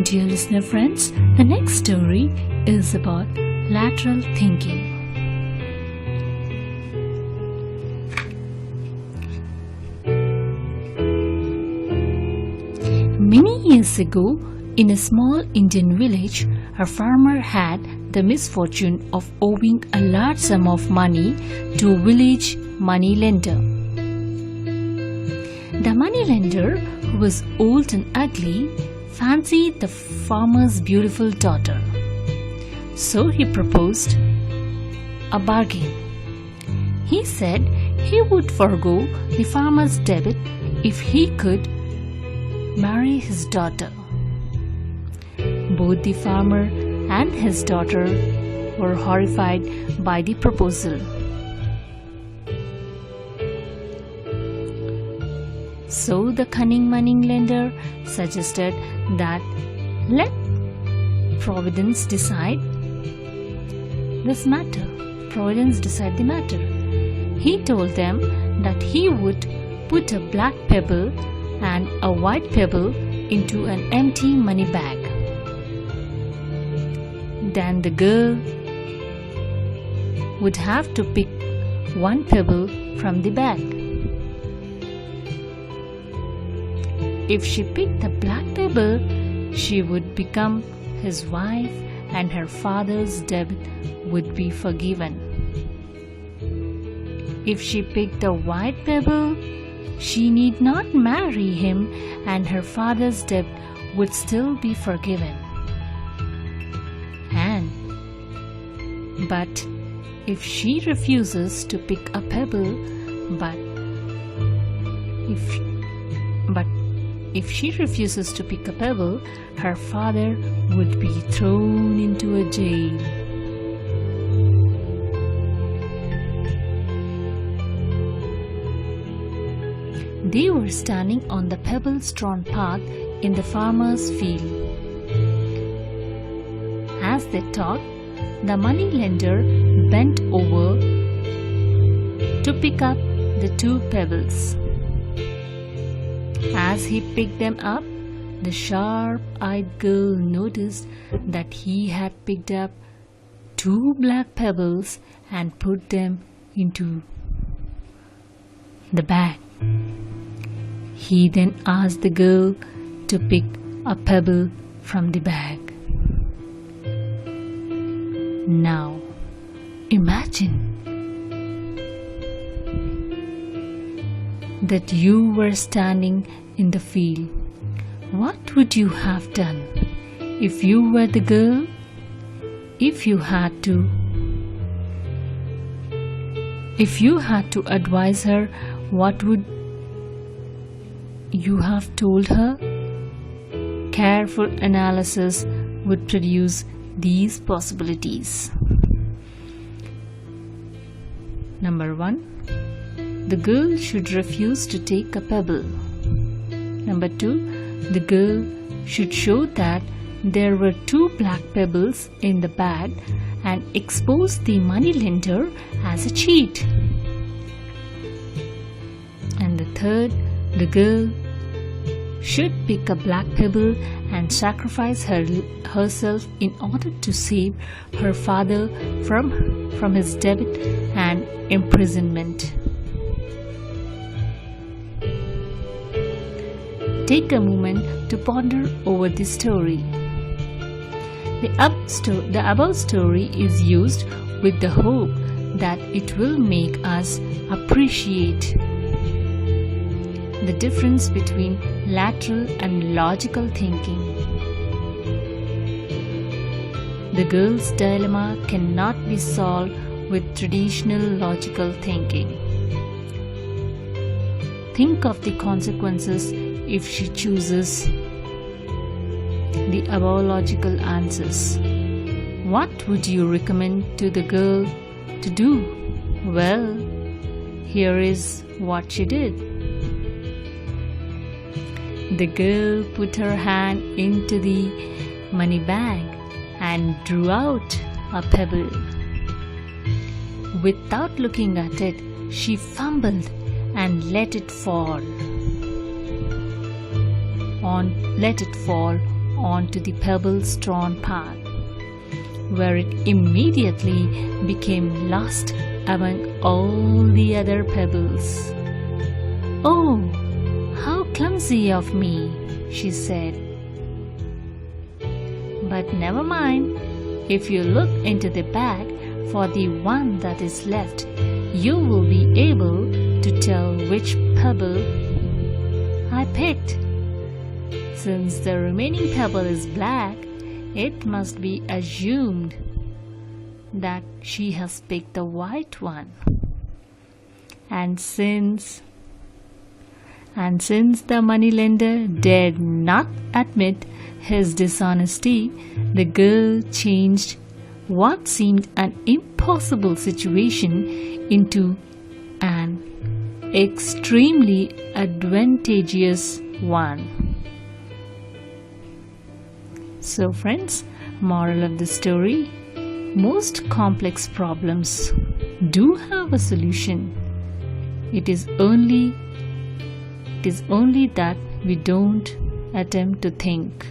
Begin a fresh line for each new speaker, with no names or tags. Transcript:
Dear listener friends, the next story is about lateral thinking. Many years ago, in a small Indian village, a farmer had the misfortune of owing a large sum of money to a village moneylender. The moneylender, who was old and ugly, fancied the farmer's beautiful daughter. So he proposed a bargain. He said he would forego the farmer's debit if he could marry his daughter. Both the farmer and his daughter were horrified by the proposal. So the cunning moneylender suggested that let Providence decide this matter. Providence decide the matter. He told them that he would put a black pebble and a white pebble into an empty money bag. Then the girl would have to pick one pebble from the bag. If she picked the black pebble, she would become his wife and her father's debt would be forgiven. If she picked the white pebble, she need not marry him and her father's debt would still be forgiven. But if she refuses to pick a pebble, if she refuses to pick a pebble, her father would be thrown into a jail. They were standing on the pebble-strewn path in the farmer's field. As they talked, the moneylender bent over to pick up the two pebbles. As he picked them up, the sharp-eyed girl noticed that he had picked up two black pebbles and put them into the bag. He then asked the girl to pick a pebble from the bag. Now, imagine that you were standing in the field. What would you have done if you were the girl? If you had to advise her, what would you have told her? Careful analysis would produce these possibilities. Number 1. The girl should refuse to take a pebble. Number 2. The girl should show that there were two black pebbles in the bag and expose the moneylender as a cheat. And the 3rd, the girl should pick a black pebble and sacrifice herself in order to save her father from his debt and imprisonment. Take a moment to ponder over this story. The above story is used with the hope that it will make us appreciate the difference between lateral and logical thinking. The girl's dilemma cannot be solved with traditional logical thinking. Think of the consequences if she chooses the above logical answers. What would you recommend to the girl to do? Well, here is what she did. The girl put her hand into the money bag and drew out a pebble. Without looking at it, she fumbled and let it fall onto the pebble-strewn path, where it immediately became lost among all the other pebbles. "Oh, how clumsy of me," she said. "But never mind. If you look into the bag for the one that is left, you will be able to tell which pebble I picked. Since the remaining pebble is black, it must be assumed that she has picked the white one. And since the moneylender dared not admit his dishonesty, the girl changed what seemed an impossible situation into an extremely advantageous one." So friends, moral of the story: most complex problems do have a solution. It is only that we don't attempt to think.